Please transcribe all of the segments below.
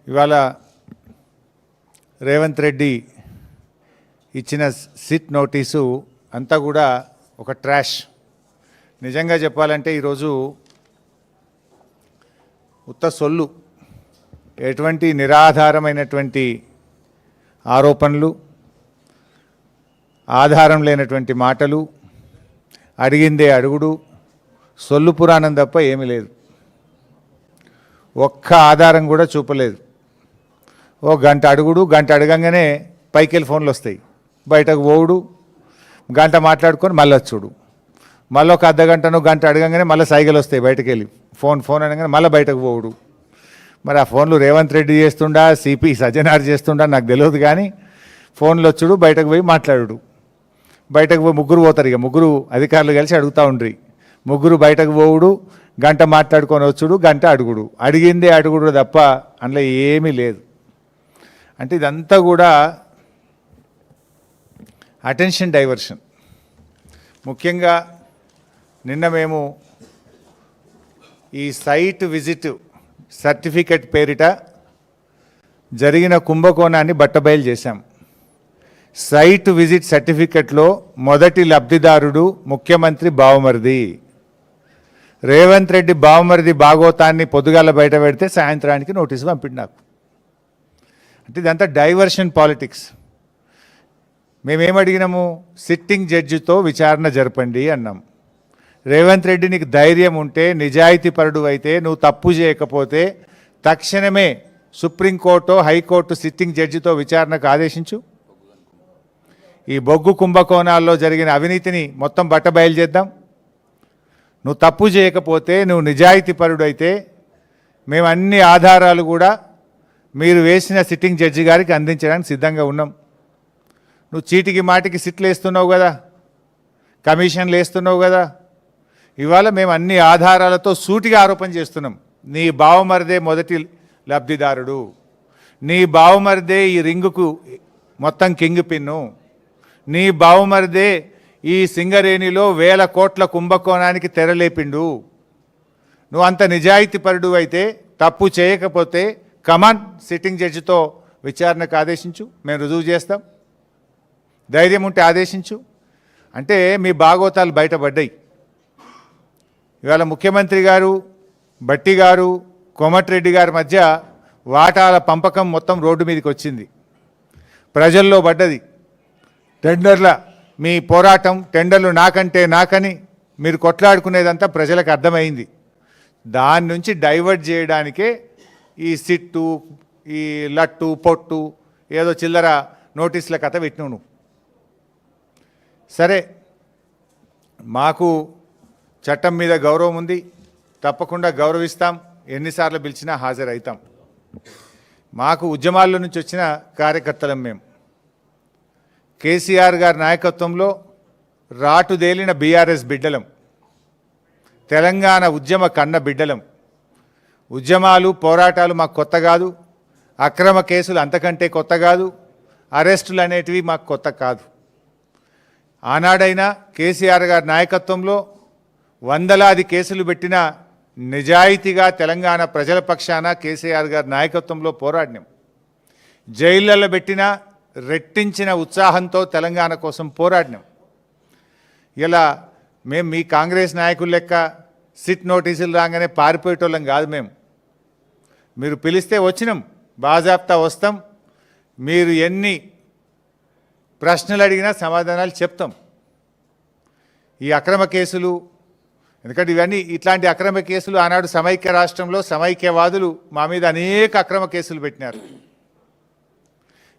ఇవాళ రేవంత్ రెడ్డి ఇచ్చిన SIT notice అంతా కూడా ఒక ట్రాష్. నిజంగా చెప్పాలంటే ఈరోజు ఉత్త సొల్లు, ఎటువంటి నిరాధారమైనటువంటి ఆరోపణలు, ఆధారం లేనటువంటి మాటలు, అడిగిందే అడుగుడు, సొల్లు పురాణం తప్ప ఏమీ లేదు. ఒక్క ఆధారం కూడా చూపలేదు. ఓ గంట అడుగుడు, గంట అడగంగానే పైకి వెళ్ళి ఫోన్లు వస్తాయి, బయటకు పోవుడు, గంట మాట్లాడుకొని మళ్ళీ వచ్చుడు, మళ్ళీ ఒక అర్ధగంటను గంట అడగంగానే మళ్ళీ సైకిల్ వస్తాయి, బయటకు వెళ్ళి ఫోన్ అనగానే మళ్ళీ బయటకు పోవుడు. మరి ఆ ఫోన్లు రేవంత్ రెడ్డి చేస్తుండా, సిపి సజ్జనార్ చేస్తుండా నాకు తెలియదు, కానీ ఫోన్లు వచ్చుడు, బయటకు పోయి మాట్లాడు. బయటకు పోయి ముగ్గురు పోతారు, ఇక ముగ్గురు అధికారులు కలిసి అడుగుతూ ఉండ్రి. ముగ్గురు బయటకు పోవుడు, గంట మాట్లాడుకొని వచ్చుడు, గంట అడుగుడు, అడిగిందే అడుగుడు తప్ప అందులో ఏమీ లేదు. అంటే ఇదంతా కూడా అటెన్షన్ డైవర్షన్. ముఖ్యంగా నిన్న మేము ఈ సైట్ విజిట్ సర్టిఫికెట్ పేరిట జరిగిన కుంభకోణాన్ని బట్టబయలు చేశాం. సైట్ విజిట్ సర్టిఫికెట్లో మొదటి లబ్ధిదారుడు ముఖ్యమంత్రి బావమరిది. రేవంత్ రెడ్డి బావమరిది భాగోతాన్ని పొద్దుగాల బయట పెడితే సాయంత్రానికి నోటీసు పంపిండు నాకు. అంటే ఇదంతా డైవర్షన్ పాలిటిక్స్. మేమేమడిగినాము? సిట్టింగ్ జడ్జితో విచారణ జరపండి అన్నాం. రేవంత్ రెడ్డి నీకు ధైర్యం ఉంటే, నిజాయితీపరుడు అయితే, నువ్వు తప్పు చేయకపోతే తక్షణమే సుప్రీంకోర్టు, హైకోర్టు సిట్టింగ్ జడ్జితో విచారణకు ఆదేశించు. ఈ బొగ్గు కుంభకోణాల్లో జరిగిన అవినీతిని మొత్తం బట్టబయలు చేద్దాం. నువ్వు తప్పు చేయకపోతే, నువ్వు నిజాయితీపరుడు అయితే మేము అన్ని ఆధారాలు కూడా మీరు వేసిన సిట్టింగ్ జడ్జి గారికి అందించడానికి సిద్ధంగా ఉన్నాం. నువ్వు చీటికి మాటికి సిట్లు వేస్తున్నావు కదా, కమిషన్లు వేస్తున్నావు కదా. ఇవాళ మేము అన్ని ఆధారాలతో సూటిగా ఆరోపణ చేస్తున్నాం. నీ బావమరిదే మొదటి లబ్ధిదారుడు, నీ బావమరిదే ఈ రింగుకు మొత్తం కింగ్ పిన్ను, నీ బావమరిదే ఈ సింగరేణిలో 1000 కోట్ల కుంభకోణానికి తెరలేపిండు. నువ్వు అంత నిజాయితీపరుడు అయితే, తప్పు చేయకపోతే కమాన్ సిట్టింగ్ జడ్జితో విచారణకు ఆదేశించు, మేము రుజువు చేస్తాం. ధైర్యం ఉంటే ఆదేశించు. అంటే మీ భాగోతాలు బయటపడ్డాయి. ఇవాళ ముఖ్యమంత్రి గారు, భట్టి గారు, కోమటిరెడ్డి గారి మధ్య వాటాల పంపకం మొత్తం రోడ్డు మీదకి వచ్చింది, ప్రజల్లో పడ్డది. టెండర్ల మీ పోరాటం, టెండర్లు నాకంటే నాకని మీరు కొట్లాడుకునేదంతా ప్రజలకు అర్థమైంది. దాని నుంచి డైవర్ట్ చేయడానికే ఈ సిట్టు, ఈ లట్టు పొట్టు, ఏదో చిల్లర నోటీసుల కథ పెట్టినావు నువ్వు. సరే, మాకు చట్టం మీద గౌరవం ఉంది, తప్పకుండా గౌరవిస్తాం, ఎన్నిసార్లు పిలిచినా హాజరవుతాం. మాకు ఉద్యమాల్లో నుంచి వచ్చిన కార్యకర్తలం మేము. కేసీఆర్ గారి నాయకత్వంలో రాటుదేలిన బీఆర్ఎస్ బిడ్డలం, తెలంగాణ ఉద్యమ కన్న బిడ్డలం. ఉద్యమాలు, పోరాటాలు మాకు కొత్త కాదు, అక్రమ కేసులు అంతకంటే కొత్త కాదు, అరెస్టులు అనేటివి మాకు కొత్త కాదు. ఆనాడైనా కేసీఆర్ గారి నాయకత్వంలో వందలాది కేసులు పెట్టిన నిజాయితీగా తెలంగాణ ప్రజల పక్షాన కేసీఆర్ గారి నాయకత్వంలో పోరాడినాం. జైళ్ళల్లో పెట్టిన రెట్టించిన ఉత్సాహంతో తెలంగాణ కోసం పోరాడినాం. ఇలా మేము మీ కాంగ్రెస్ నాయకుల లెక్క సిట్ నోటీసులు రాగానే పారిపోయేటోళ్ళం కాదు. మీరు పిలిస్తే వచ్చినాం, బాజాప్తా వస్తాం. మీరు ఎన్ని ప్రశ్నలు అడిగినా సమాధానాలు చెప్తాం. ఈ అక్రమ కేసులు, ఎందుకంటే ఇవన్నీ ఇట్లాంటి అక్రమ కేసులు ఆనాడు సమైక్య రాష్ట్రంలో సమైక్యవాదులు మా మీద అనేక అక్రమ కేసులు పెట్టినారు.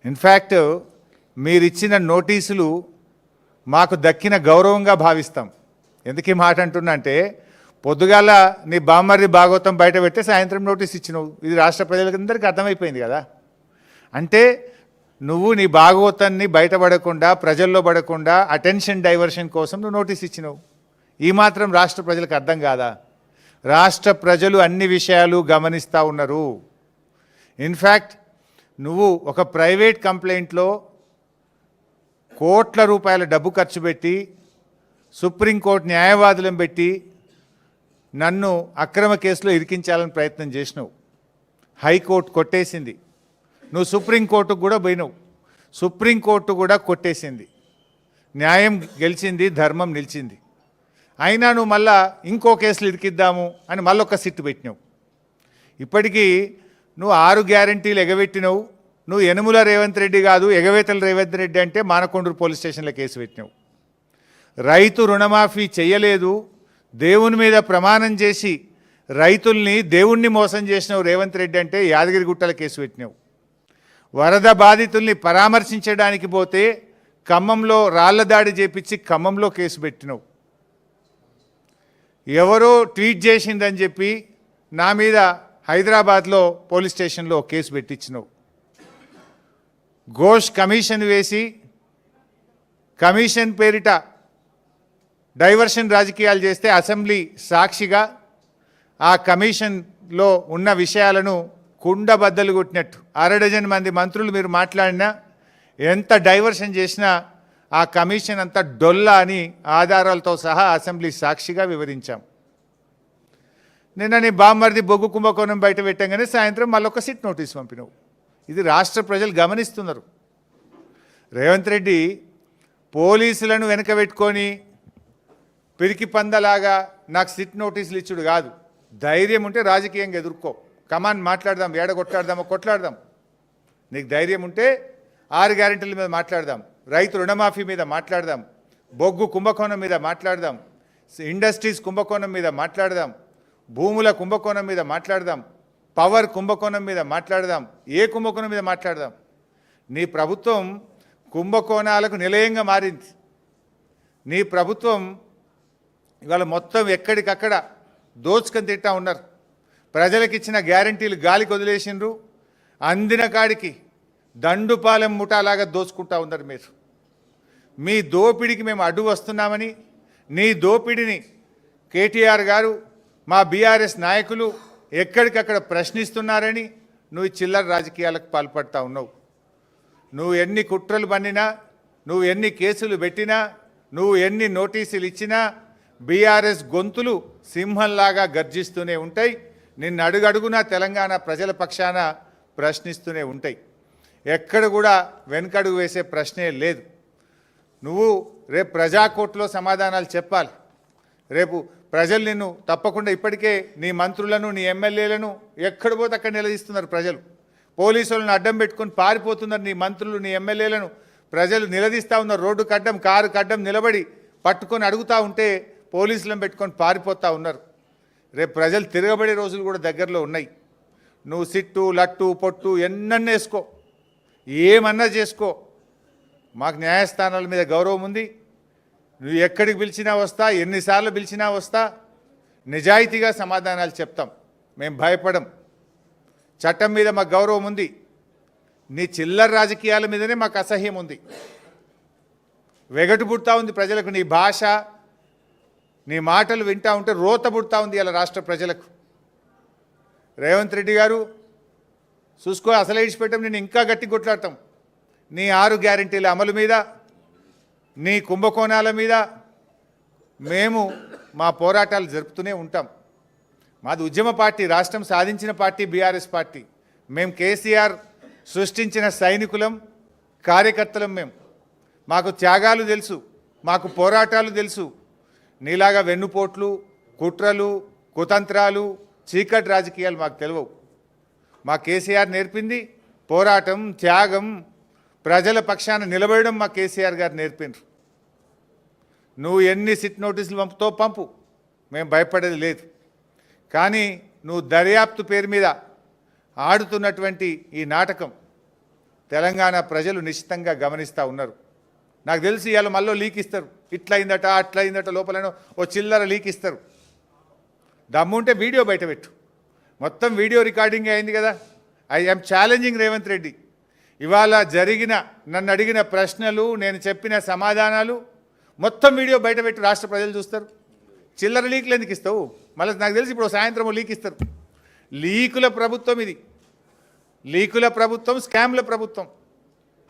ఇన్ఫ్యాక్ట్ మీరిచ్చిన నోటీసులు మాకు దక్కిన గౌరవంగా భావిస్తాం. ఎందుకు ఈ మాట అంటున్నా అంటే, పొద్దుగాల నీ బామ్మర్ది భాగవతం బయట పెడితే సాయంత్రం నోటీస్ ఇచ్చినావు. ఇది రాష్ట్ర ప్రజలందరికీ అర్థమైపోయింది కదా. అంటే నువ్వు నీ భాగవతాన్ని బయటపడకుండా, ప్రజల్లో పడకుండా అటెన్షన్ డైవర్షన్ కోసం నువ్వు నోటీస్ ఇచ్చినావు. ఈ మాత్రం రాష్ట్ర ప్రజలకు అర్థం కాదా? రాష్ట్ర ప్రజలు అన్ని విషయాలు గమనిస్తూ ఉన్నారు. ఇన్ఫ్యాక్ట్ నువ్వు ఒక ప్రైవేట్ కంప్లైంట్లో కోట్ల రూపాయల డబ్బు ఖర్చు పెట్టి, సుప్రీంకోర్టు న్యాయవాదులను పెట్టి నన్ను అక్రమ కేసులో ఇరికించాలని ప్రయత్నం చేసినావు. హైకోర్టు కొట్టేసింది. నువ్వు సుప్రీంకోర్టుకు కూడా పోయినావు, సుప్రీంకోర్టు కూడా కొట్టేసింది. న్యాయం గెలిచింది, ధర్మం నిలిచింది. అయినా నువ్వు మళ్ళా ఇంకో కేసులు ఇరికిద్దాము అని మళ్ళొక సిట్టు పెట్టినావు. ఇప్పటికీ నువ్వు 6 గ్యారంటీలు ఎగబెట్టినావు. నువ్వు యనుమల రేవంత్ రెడ్డి కాదు, ఎగవేతల రేవంత్ రెడ్డి అంటే మానకొండూరు పోలీస్ స్టేషన్లో కేసు పెట్టినావు. రైతు రుణమాఫీ చేయలేదు, దేవుని మీద ప్రమాణం చేసి రైతుల్ని దేవుణ్ణి మోసం చేసినావు రేవంత్ రెడ్డి అంటే యాదగిరిగుట్టల కేసు పెట్టినావు. వరద బాధితుల్ని పరామర్శించడానికి పోతే ఖమ్మంలో రాళ్ల దాడి చేపించి ఖమ్మంలో కేసు పెట్టినావు. ఎవరో ట్వీట్ చేసిందని చెప్పి నా మీద హైదరాబాద్లో పోలీస్ స్టేషన్లో కేసు పెట్టించినావు. ఘోష్ కమిషన్ వేసి కమిషన్ పేరిట డైవర్షన్ రాజకీయాలు చేస్తే అసెంబ్లీ సాక్షిగా ఆ కమిషన్లో ఉన్న విషయాలను కుండబద్దలు కొట్టినట్టు 6 డజన్ మంది మంత్రులు మీరు మాట్లాడినా, ఎంత డైవర్షన్ చేసినా ఆ కమిషన్ అంతా డొల్లా అని ఆధారాలతో సహా అసెంబ్లీ సాక్షిగా వివరించాం. నిన్న నీ బామ్మర్ది బొగ్గు కుంభకోణం బయట పెట్టంగానే సాయంత్రం మళ్ళొక సిట్ నోటీస్ పంపినావు. ఇది రాష్ట్ర ప్రజలు గమనిస్తున్నారు. రేవంత్ రెడ్డి పోలీసులను వెనకబెట్టుకొని పిరికి పందలాగా నాకు సిట్ నోటీసులు ఇచ్చుడు కాదు. ధైర్యం ఉంటే రాజకీయంగా ఎదుర్కో, కమాన్ మాట్లాడదాం, ఏడ కొట్లాడదాం. నీకు ధైర్యం ఉంటే 6 గ్యారెంటీల మీద మాట్లాడదాం, రైతు రుణమాఫీ మీద మాట్లాడదాం, బొగ్గు కుంభకోణం మీద మాట్లాడదాం, ఇండస్ట్రీస్ కుంభకోణం మీద మాట్లాడదాం, భూముల కుంభకోణం మీద మాట్లాడదాం, పవర్ కుంభకోణం మీద మాట్లాడదాం, ఏ కుంభకోణం మీద మాట్లాడదాం. నీ ప్రభుత్వం కుంభకోణాలకు నిలయంగా మారింది. నీ ప్రభుత్వం ఇవాళ మొత్తం ఎక్కడికక్కడ దోచుకొని తింటా ఉన్నారు. ప్రజలకు ఇచ్చిన గ్యారంటీలు గాలికి వదిలేసిండ్రు. అందిన కాడికి దండుపాలెం ముఠాలాగా దోచుకుంటా ఉన్నారు మీరు. మీ దోపిడికి మేము అడ్డు వస్తున్నామని, నీ దోపిడిని కేటీఆర్ గారు, మా బీఆర్ఎస్ నాయకులు ఎక్కడికక్కడ ప్రశ్నిస్తున్నారని నువ్వు చిల్లర రాజకీయాలకు పాల్పడతా ఉన్నావు. నువ్వు ఎన్ని కుట్రలు పన్నినా, నువ్వు ఎన్ని కేసులు పెట్టినా, నువ్వు ఎన్ని నోటీసులు ఇచ్చినా బీఆర్ఎస్ గొంతులు సింహంలాగా గర్జిస్తూనే ఉంటాయి. నిన్ను అడుగడుగునా తెలంగాణ ప్రజల పక్షాన ప్రశ్నిస్తూనే ఉంటాయి. ఎక్కడ కూడా వెనకడుగు వేసే ప్రశ్నే లేదు. నువ్వు రేపు ప్రజాకోర్టులో సమాధానాలు చెప్పాలి. రేపు ప్రజలు నిన్ను తప్పకుండా, ఇప్పటికే నీ మంత్రులను నీ ఎమ్మెల్యేలను ఎక్కడ పోతే అక్కడ నిలదీస్తున్నారు ప్రజలు. పోలీసులను అడ్డం పెట్టుకొని పారిపోతున్నారు నీ మంత్రులు, నీ ఎమ్మెల్యేలను ప్రజలు నిలదీస్తూ ఉన్నారు. రోడ్డు కడ్డం, కారు కడ్డం నిలబడి పట్టుకొని అడుగుతూ ఉంటే పోలీసులను పెట్టుకొని పారిపోతూ ఉన్నారు. రేపు ప్రజలు తిరగబడే రోజులు కూడా దగ్గరలో ఉన్నాయి. నువ్వు సిట్టు, లట్టు, పొట్టు ఎన్నన్నా వేసుకో, ఏమన్నా చేసుకో, మాకు న్యాయస్థానాల మీద గౌరవం ఉంది. నువ్వు ఎక్కడికి పిలిచినా వస్తా, ఎన్నిసార్లు పిలిచినా వస్తా, నిజాయితీగా సమాధానాలు చెప్తాం. మేము భయపడం. చట్టం మీద మాకు గౌరవం ఉంది. నీ చిల్లర రాజకీయాల మీదనే మాకు అసహ్యం ఉంది. వెగటు పుడతా ఉంది ప్రజలకు. నీ భాష, నీ మాటలు వింటా ఉంటే రోత పుడతా ఉంది ఇలా రాష్ట్ర ప్రజలకు. రేవంత్ రెడ్డి గారు చూసుకో, అసలు ఇడిచిపెట్టాం, నేను ఇంకా గట్టి కొట్లాడతాం. నీ 6 గ్యారెంటీల అమలు మీద, నీ కుంభకోణాల మీద మేము మా పోరాటాలు జరుపుతూనే ఉంటాం. మాది ఉద్యమ పార్టీ, రాష్ట్రం సాధించిన పార్టీ బీఆర్ఎస్ పార్టీ. మేము కేసీఆర్ సృష్టించిన సైనికులం, కార్యకర్తలం. మాకు త్యాగాలు తెలుసు, మాకు పోరాటాలు తెలుసు. నీలాగా వెన్నుపోట్లు, కుట్రలు, కుతంత్రాలు, చీకటి రాజకీయాలు మాకు తెలియవు. మా కేసీఆర్ నేర్పింది పోరాటం, త్యాగం, ప్రజల పక్షాన నిలబడడం మా కేసీఆర్ గారు నేర్పిండ్రు. నువ్వు ఎన్ని సిట్ నోటీసులు పంపుతో పంపు, మేము భయపడేది లేదు. కానీ నువ్వు దర్యాప్తు పేరు మీద ఆడుతున్నటువంటి ఈ నాటకం తెలంగాణ ప్రజలు నిశ్చితంగా గమనిస్తూ ఉన్నారు. నాకు తెలిసి ఇవాళ మళ్ళీ లీక్ ఇస్తారు, ఇట్లయిందట అట్లయిందట, లోపల ఓ చిల్లర లీక్ ఇస్తారు. దమ్ముంటే వీడియో బయటపెట్టు. మొత్తం వీడియో రికార్డింగ్ అయింది కదా. I am challenging Revanth Reddy. ఇవాళ జరిగిన, నన్ను అడిగిన ప్రశ్నలు, నేను చెప్పిన సమాధానాలు మొత్తం వీడియో బయటపెట్టు, రాష్ట్ర ప్రజలు చూస్తారు. చిల్లర లీకులు ఎందుకు ఇస్తావు? మళ్ళీ నాకు తెలిసి ఇప్పుడు సాయంత్రం లీక్ ఇస్తారు. లీకుల ప్రభుత్వం ఇది. లీకుల ప్రభుత్వం, స్కామ్ల ప్రభుత్వం.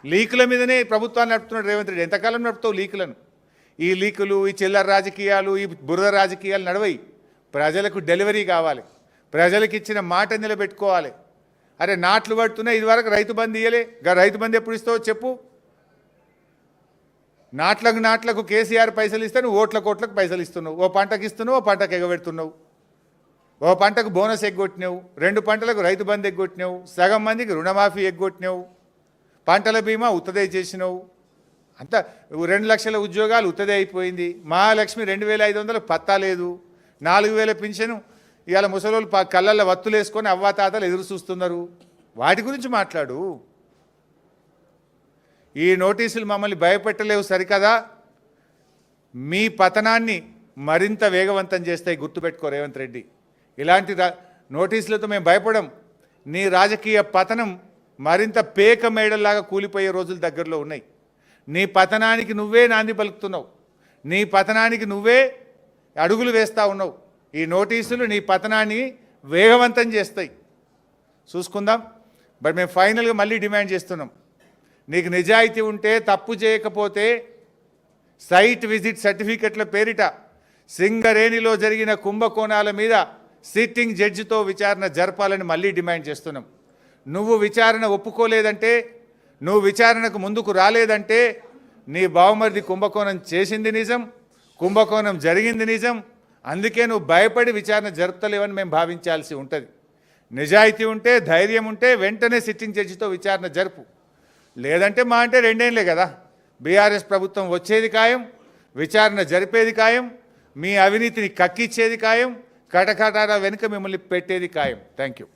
లీకుల మీదనే ప్రభుత్వాన్ని నడుపుతున్నాడు రేవంత్ రెడ్డి. ఎంతకాలం నడుపుతావు లీకులను? ఈ లీకులు, ఈ చిల్లర రాజకీయాలు, ఈ బురద రాజకీయాలు నడవయి. ప్రజలకు డెలివరీ కావాలి, ప్రజలకు ఇచ్చిన మాట నిలబెట్టుకోవాలి. అరే నాట్లు పడుతున్నాయి, ఇదివరకు రైతు బంధు ఇయ్యలే, రైతు బంధు ఎప్పుడు ఇస్తావో చెప్పు. నాట్లకు కేసీఆర్ పైసలు ఇస్తే నువ్వు ఓట్లకు పైసలు ఇస్తున్నావు. ఓ పంటకు ఇస్తున్నావు, ఓ పంటకు ఎగబెడుతున్నావు. ఓ పంటకు బోనస్ ఎగ్గొట్టినావు, 2 పంటలకు రైతు బంధు ఎగ్గొట్టినావు, సగం మందికి రుణమాఫీ ఎగ్గొట్టినావు, పంటల బీమా ఉత్తదే చేసినావు. అంతా 2 లక్షల ఉద్యోగాలు ఉత్తదే అయిపోయింది. మహాలక్ష్మి 2500 పత్తా లేదు. 4000 పింఛను ఇవాళ ముసలోళ్ళు కళ్ళల్లో వత్తులు వేసుకొని అవ్వాతాతలు ఎదురు చూస్తున్నారు. వాటి గురించి మాట్లాడు. ఈ నోటీసులు మమ్మల్ని భయపెట్టలేవు సరికదా, మీ పతనాన్ని మరింత వేగవంతం చేస్తాయి. గుర్తుపెట్టుకో రేవంత్ రెడ్డి, ఇలాంటి నోటీసులతో మేము భయపడం. నీ రాజకీయ పతనం మరింత పేక మేడల్లాగా కూలిపోయే రోజులు దగ్గరలో ఉన్నాయి. నీ పతనానికి నువ్వే నాంది పలుకుతున్నావు, నీ పతనానికి నువ్వే అడుగులు వేస్తూ ఉన్నావు. ఈ నోటీసులు నీ పతనాన్ని వేగవంతం చేస్తాయి. చూసుకుందాం. బట్ మేము ఫైనల్గా మళ్ళీ డిమాండ్ చేస్తున్నాం, నీకు నిజాయితీ ఉంటే, తప్పు చేయకపోతే సైట్ విజిట్ సర్టిఫికెట్ల పేరిట సింగరేణిలో జరిగిన కుంభకోణాల మీద సిట్టింగ్ జడ్జితో విచారణ జరపాలని మళ్ళీ డిమాండ్ చేస్తున్నాం. నువ్వు విచారణ ఒప్పుకోలేదంటే, నువ్వు విచారణకు ముందుకు రాలేదంటే నీ బావమరిది కుంభకోణం చేసింది నిజం, కుంభకోణం జరిగింది నిజం. అందుకే నువ్వు భయపడి విచారణ జరుపుతలేవని మేము భావించాల్సి ఉంటుంది. నిజాయితీ ఉంటే, ధైర్యం ఉంటే వెంటనే సిట్టింగ్ జడ్జితో విచారణ జరుపు. లేదంటే మా అంటే 2 ఏళ్ళే కదా, బీఆర్ఎస్ ప్రభుత్వం వచ్చేది ఖాయం, విచారణ జరిపేది ఖాయం, మీ అవినీతిని కక్కిచ్చేది ఖాయం, కటకటాల వెనుక మిమ్మల్ని పెట్టేది ఖాయం. Thank you.